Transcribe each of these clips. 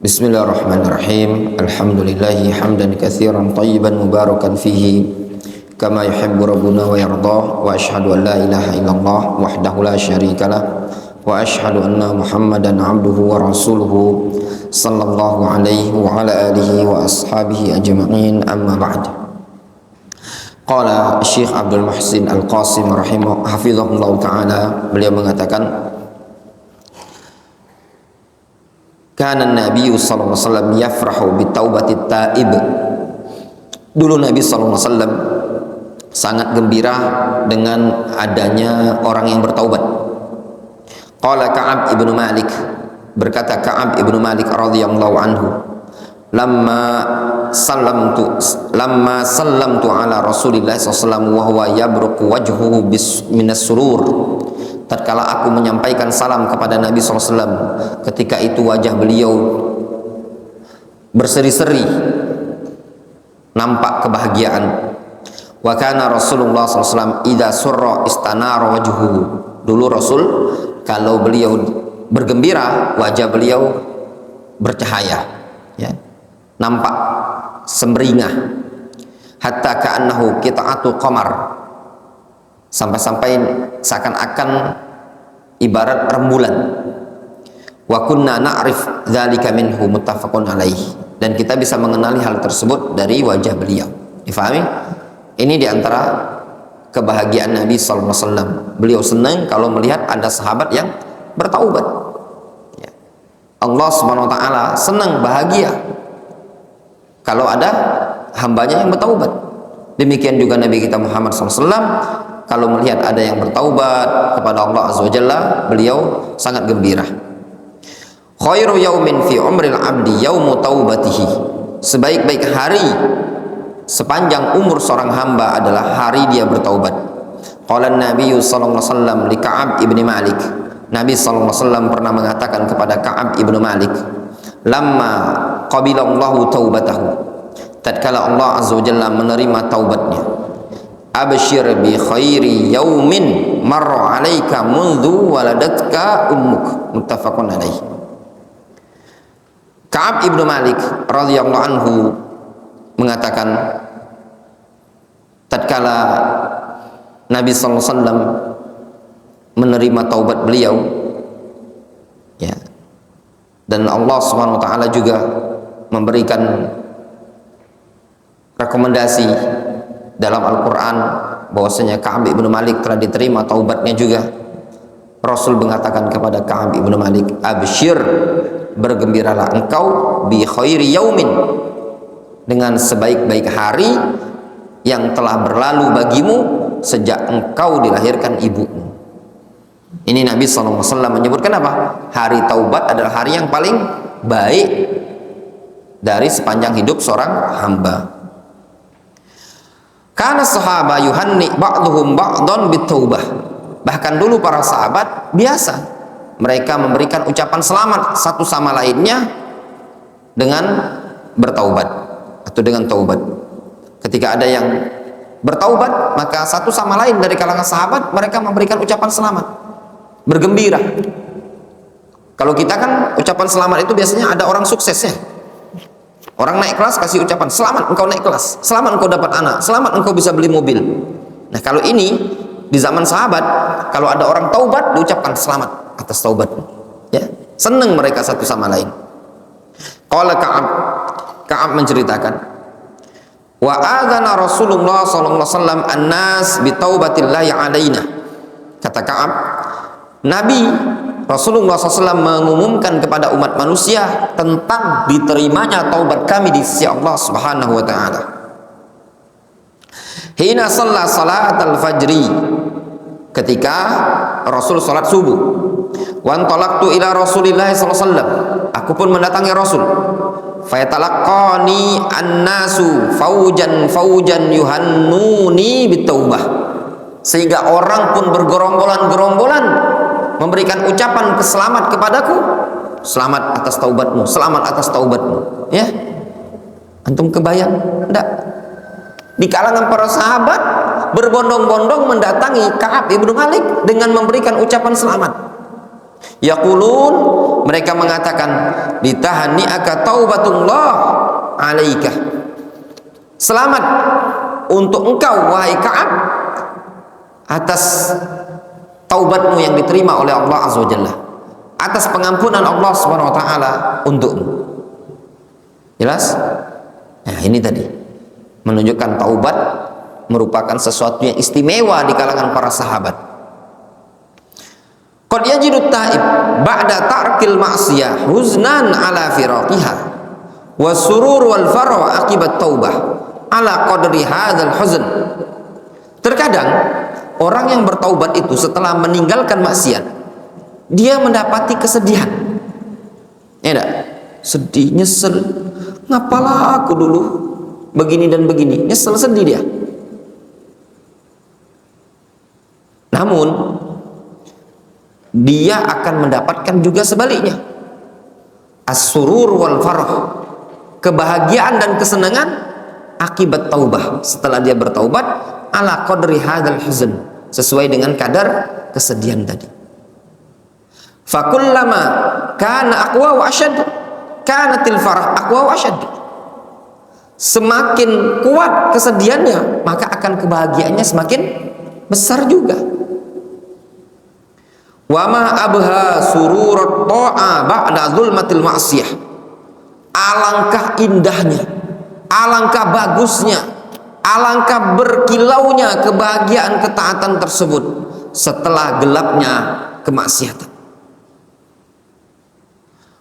Bismillahirrahmanirrahim. Alhamdulillahi hamdan katsiran tayyiban mubarakan fihi kama yuhibbu rabbuna wa yardah, wa asyhadu an la ilaha illallah wahdahu la syarikalah, wa asyhadu anna Muhammadan abduhu wa rasuluhu sallallahu alaihi wa ala alihi wa ashabihi ajma'in, amma ba'd. Qala Syekh Abdul Muhsin Al-Qasim hafizahullah ta'ala, beliau mengatakan, kana Nabi sallallahu alaihi wasallam yafrahu bitaubatit taib. Dulu Nabi sallallahu alaihi wasallam sangat gembira dengan adanya orang yang bertaubat. Qala Ka'ab ibnu Malik, berkata Ka'ab ibnu Malik radhiyallahu anhu, lamma sallamtu ala Rasulillah sallallahu alaihi wasallam wa huwa yabruqu wajhuhu minas surur. Tatkala aku menyampaikan salam kepada Nabi SAW, ketika itu wajah beliau berseri-seri, nampak kebahagiaan. Wa kana Rasulullah SAW idza surra istanara wajhuhu. Dulu Rasul kalau beliau bergembira, wajah beliau bercahaya, ya, nampak semringah. Hatta ka'annahu qita'atu qamar, sampai-sampai seakan-akan ibarat rembulan. Wa kunna na'rif dzalika minhu, muttafaqun alaih. Dan kita bisa mengenali hal tersebut dari wajah beliau. Difahami? Ini diantara kebahagiaan Nabi sallallahu alaihi wasallam. Beliau senang kalau melihat ada sahabat yang bertaubat. Ya. Allah Subhanahu wa taala senang, bahagia kalau ada hambanya yang bertaubat. Demikian juga Nabi kita Muhammad sallallahu alaihi wasallam, kalau melihat ada yang bertaubat kepada Allah Azza wa Jalla, beliau sangat gembira. Khairu yaumin fi umril abdi yaumu taubatihi. Sebaik-baik hari sepanjang umur seorang hamba adalah hari dia bertaubat. Qala Nabi sallallahu alaihi wasallam li Ka'ab ibni Malik. Nabi sallallahu alaihi wasallam pernah mengatakan kepada Ka'ab ibnu Malik, lamma qabilallahu taubatahu. Tatkala Allah Azza wa Jalla menerima taubatnya, abshir bi khairi yaumin marra alaika mundu waladatka ummuk, muttafaqun alaih. Ka'ab ibnu Malik radhiyallahu anhu mengatakan, tatkala Nabi sallallahu alaihi wasallam menerima taubat beliau, ya, dan Allah Subhanahu wa taala juga memberikan rekomendasi dalam Al-Quran bahwasanya Ka'ab ibnu Malik telah diterima taubatnya juga. Rasul mengatakan kepada Ka'ab ibnu Malik, absyir, bergembiralah engkau, bi khairi yaumin, dengan sebaik-baik hari yang telah berlalu bagimu sejak engkau dilahirkan ibumu. Ini Nabi SAW menyebutkan apa? Hari taubat adalah hari yang paling baik dari sepanjang hidup seorang hamba. Karena sahabat yuhanni ba'duhum ba'dan bitaubah. Bahkan dulu para sahabat biasa mereka memberikan ucapan selamat satu sama lainnya dengan bertaubat atau dengan taubat. Ketika ada yang bertaubat, maka satu sama lain dari kalangan sahabat mereka memberikan ucapan selamat, bergembira. Kalau kita kan ucapan selamat itu biasanya ada orang sukses, ya. Orang naik kelas kasih ucapan, selamat engkau naik kelas, selamat engkau dapat anak, selamat engkau bisa beli mobil. Nah, kalau ini di zaman sahabat, kalau ada orang taubat diucapkan selamat atas taubatmu, ya, senang mereka satu sama lain. Qala Ka'ab menceritakan, wa adzana Rasulullah sallallahu alaihi wasallam an-nas bi taubatillahi alaina. Kata Ka'ab, Nabi Rasulullah SAW mengumumkan kepada umat manusia tentang diterimanya taubat kami di sisi Allah Subhanahu wa taala. Hina shalla salat al-fajri, ketika Rasul salat subuh. Wan talaqtu ila Rasulillah sallallahu alaihi wasallam, aku pun mendatangi Rasul. Fayatalaqani an-nasu faujan yuhannuni bitaubah, sehingga orang pun bergerombolan-gerombolan memberikan ucapan keselamat kepadaku, selamat atas taubatmu, selamat atas taubatmu, ya. Antum kebayang enggak? Di kalangan para sahabat berbondong-bondong mendatangi Ka'ab ibnu Malik dengan memberikan ucapan selamat. Yaqulun, mereka mengatakan, litahni'aka taubatullah alaika. Selamat untuk engkau wahai Ka'ab atas taubatmu yang diterima oleh Allah Azza wa Jalla, atas pengampunan Allah Subhanahu wa taala untukmu. Jelas? Nah, ini tadi menunjukkan taubat merupakan sesuatu yang istimewa di kalangan para sahabat. Qad yajidu taib ba'da tarkil ma'siyah huznan ala firaqiha wa surur wal farah akibat taubah ala qadri hadzal huzn. Terkadang orang yang bertaubat itu setelah meninggalkan maksiat, dia mendapati kesedihan. Ya enggak? Sedih, nyesel. Ngapalah aku dulu begini dan begini. Nyesel, sedih dia. Namun dia akan mendapatkan juga sebaliknya, as-surur wal farah, kebahagiaan dan kesenangan akibat taubah. Setelah dia bertaubat, ala qadri hadzal huzn, sesuai dengan kadar kesedihan tadi. Fakullama kana aqwa wa asyad, kanatil farah aqwa wa asyad. Semakin kuat kesedihannya, maka akan kebahagiaannya semakin besar juga. Wa ma abha sururat ta'a ba'da zulmatil ma'siyah. Alangkah indahnya, alangkah bagusnya, alangkah berkilaunya kebahagiaan ketaatan tersebut setelah gelapnya kemaksiatan.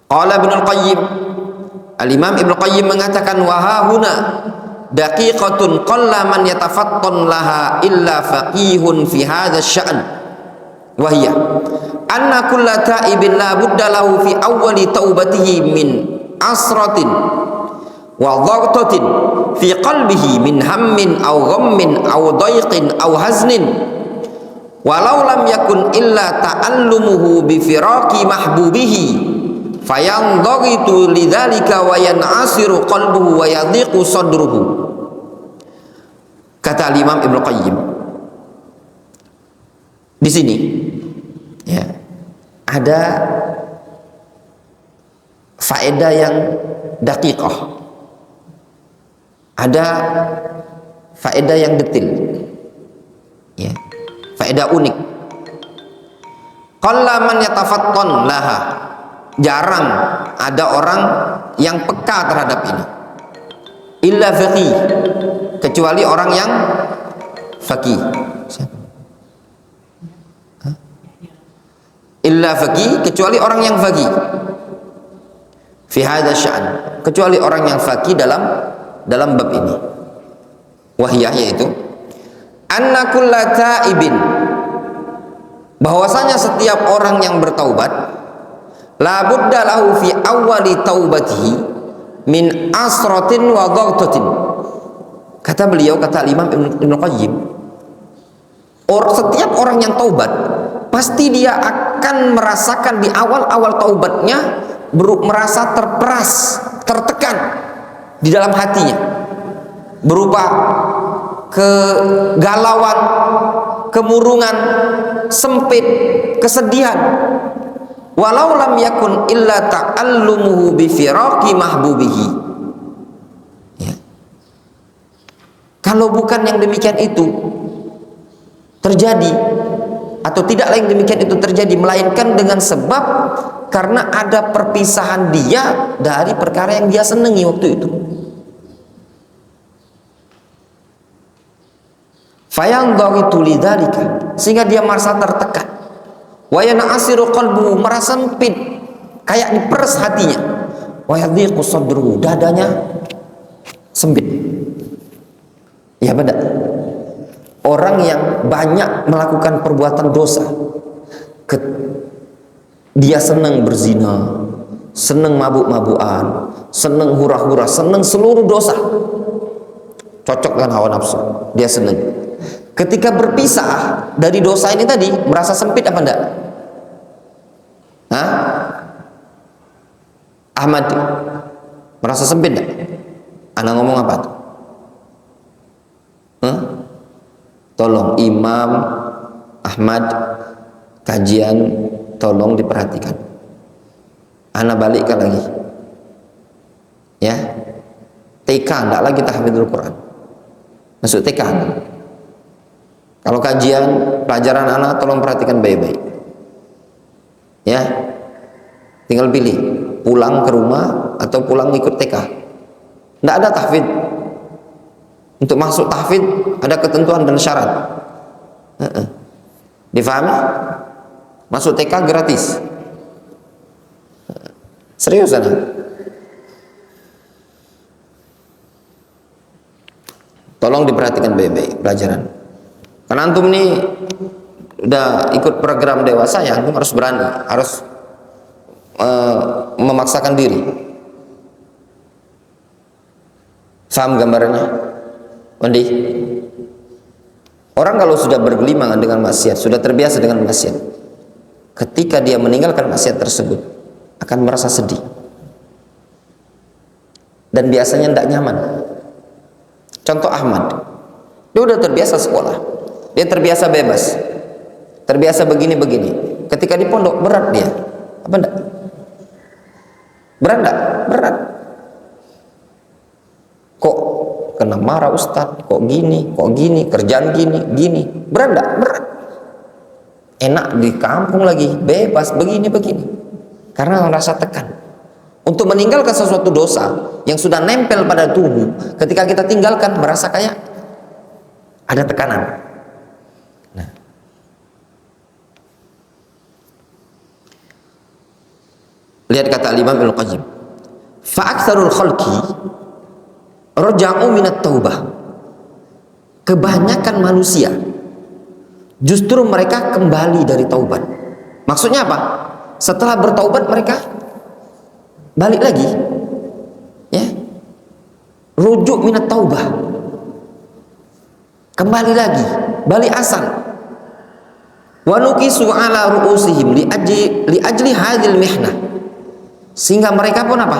Qala Ibnul Qayyim, Al-Imam Ibnu Qayyim mengatakan, wa hahuna daqiqatun qalla man yatafattan laha illa faqihun fi hadzal sya'n. Wahia anna kulla ta'ibin la budda lahu fi awwali taubatihi min asratin wa dhagtatin fi qalbihi min hammin aw ghammin aw dayqin aw haznin walau lam yakun illa ta'allumuhu bi firaqi mahbubihi fayandaghitu lidzalika wa yan'asiru qalbuhu wa yadhiqu sadruhu. Kata Imam Ibnu Qayyim di sini, ya, ada faedah yang daqiqah, ada faedah yang detil, ya, faedah unik. Qalla man yatafattan laha, jarang ada orang yang peka terhadap ini. Illa faqih, kecuali orang yang faqih. Illa faqih, kecuali orang yang faqih fi hadza sya'n, kecuali orang yang faqih dalam bab ini. Wahiyah, yaitu anna kulla ta'ibin, bahwasanya setiap orang yang bertaubat, la budda lahu fi awwali taubatihi min asratin wa dhaghtatin. Kata beliau, kata Imam Ibnu Qayyim, setiap orang yang taubat pasti dia akan merasakan di awal-awal taubatnya merasa terperas, tertekan di dalam hatinya, berupa kegalauan, kemurungan, sempit, kesedihan. Walau lam yakun illa ta'allumuhu bi firaqi mahbubihi. Ya. Kalau bukan yang demikian itu terjadi, atau tidak lain demikian itu terjadi, melainkan dengan sebab karena ada perpisahan dia dari perkara yang dia senangi waktu itu. Fayandaghitu lidzalika, sehingga dia merasa tertekan. Wa yan'asiru qalbuhu, merasa sempit, kayak diperes hatinya. Wa yadhiqu sadruhu, dadanya sempit. Ya benar. Orang yang banyak melakukan perbuatan dosa, dia senang berzina, senang mabuk-mabukan, senang hura-hura, senang seluruh dosa, cocok dengan hawa nafsu, dia senang. Ketika berpisah dari dosa ini tadi, merasa sempit apa enggak? Hah? Ahmad, merasa sempit enggak? Anak ngomong apa tuh? Tolong Imam Ahmad, kajian tolong diperhatikan. Ana balikkan lagi, ya. TK enggak lagi tahfidzul Quran, masuk TK. Kalau kajian pelajaran anak tolong perhatikan baik-baik, ya. Tinggal pilih pulang ke rumah atau pulang ikut TK. Enggak ada tahfidz. Untuk masuk tahfidz ada ketentuan dan syarat. Difahami? Masuk TK gratis. Serius sana. Tolong diperhatikan baik-baik pelajaran. Karena antum nih udah ikut program dewasa, ya antum harus berani, harus memaksakan diri. Paham gambarannya? Wandi? Orang kalau sudah bergelimangan dengan maksiat, sudah terbiasa dengan maksiat, ketika dia meninggalkan maksiat tersebut akan merasa sedih dan biasanya tidak nyaman. Contoh Ahmad, dia udah terbiasa sekolah, dia terbiasa bebas, terbiasa begini-begini. Ketika di pondok berat dia, apa enggak? Berat enggak? Berat. Kok kena marah Ustadz, kok gini, kerjaan gini, berat enggak? Berat. Enak di kampung lagi, bebas, begini-begini. Karena merasa tekan. Untuk meninggalkan sesuatu dosa yang sudah nempel pada tubuh, ketika kita tinggalkan merasa kayak ada tekanan. Nah, lihat kata Imam Ibnu Qayyim, fa'aktsarul khalqi raja'u minat taubah. Kebanyakan manusia justru mereka kembali dari taubat. Maksudnya apa? Setelah bertaubat mereka balik lagi, ya, rujuk minat taubah, kembali lagi, balik asal. Wa nukisu ala ru'usihim li ajli hadhil mihnah, sehingga mereka pun apa?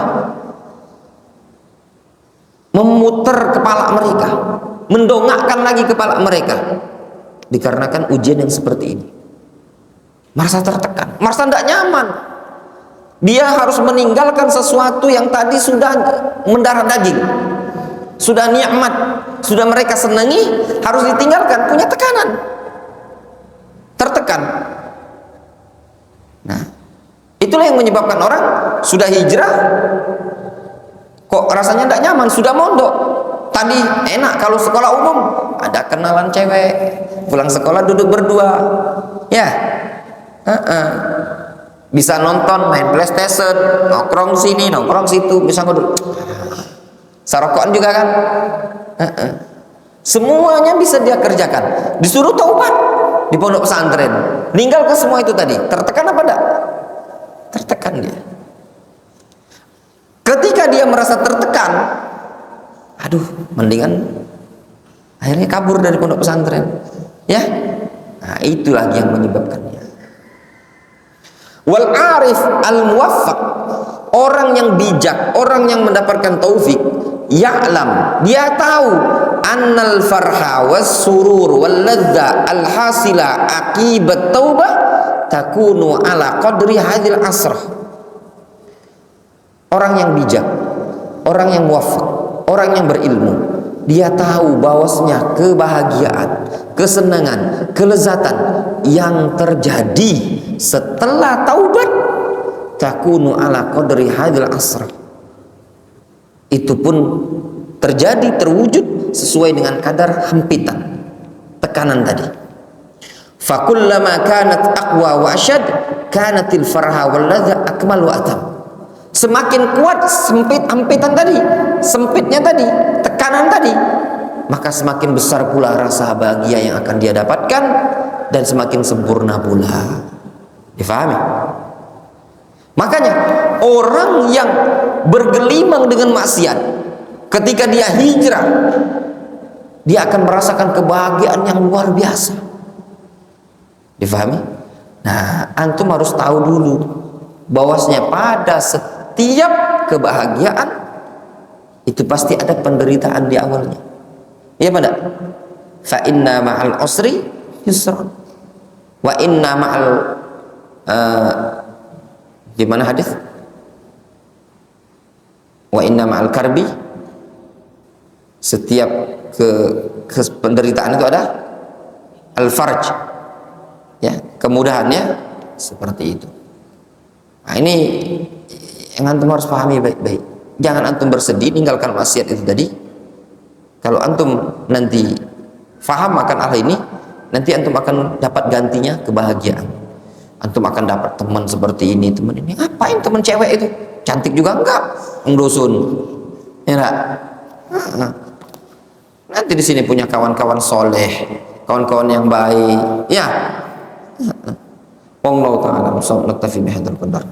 Memutar kepala mereka, mendongakkan lagi kepala mereka, dikarenakan ujian yang seperti ini. Merasa tertekan, merasa tidak nyaman. Dia harus meninggalkan sesuatu yang tadi sudah mendarah daging, sudah nikmat, sudah mereka senangi, harus ditinggalkan, punya tekanan, tertekan. Nah, itulah yang menyebabkan orang sudah hijrah kok rasanya tidak nyaman, sudah mondok. Tadi enak kalau sekolah umum, ada kenalan cewek, pulang sekolah duduk berdua, ya, bisa nonton, main PlayStation, nongkrong sini, nongkrong situ, bisa ngedul, sarokokan juga kan, semuanya bisa dia kerjakan. Disuruh taubat di pondok pesantren, ninggal ke semua itu tadi, tertekan apa enggak? Tertekan dia. Ketika dia merasa tertekan, aduh, mendingan akhirnya kabur dari pondok pesantren, ya. Nah, itu lagi yang menyebabkannya. Wal arif al muwaffaq, orang yang bijak, orang yang mendapatkan taufik, ya'lam, dia tahu annal farha was surur wal ladza al hasila akibat taubah takunu ala qadri hadil asrah. Orang yang bijak, orang yang muwaffaq, orang yang berilmu, dia tahu bahwasanya kebahagiaan, kesenangan, kelezatan yang terjadi setelah taubat takunu ala qadri hadil asr, itu pun terjadi, terwujud sesuai dengan kadar hempitan, tekanan tadi. Fakullama kanat aqwa wa asyad kanatil farha wal ladza akmal wa atam. Semakin kuat hempitan tadi, sempitnya tadi, tekanan tadi, maka semakin besar pula rasa bahagia yang akan dia dapatkan dan semakin sempurna pula. Difahami? Makanya orang yang bergelimang dengan maksiat, ketika dia hijrah, dia akan merasakan kebahagiaan yang luar biasa. Difahami? Nah, antum harus tahu dulu bahwasanya pada setiap kebahagiaan itu pasti ada penderitaan di awalnya. Iya pada? Fa inna ma'al usri yusra wa inna ma'al Gimana hadis? Wa inna ma'al karbi, setiap penderitaan itu ada al-farj, ya, kemudahannya seperti itu. Nah, ini yang antum harus pahami baik-baik. Jangan antum bersedih tinggalkan maksiat itu tadi. Kalau antum nanti faham akan hal ini, nanti antum akan dapat gantinya kebahagiaan. Antum akan dapat teman seperti ini, teman ini. Ngapain teman cewek itu? Cantik juga enggak? Ngdusun. Ya enggak? Nanti di sini punya kawan-kawan soleh, kawan-kawan yang baik. Ya. Wallahu ta'ala, naktafi bihadzal qadar.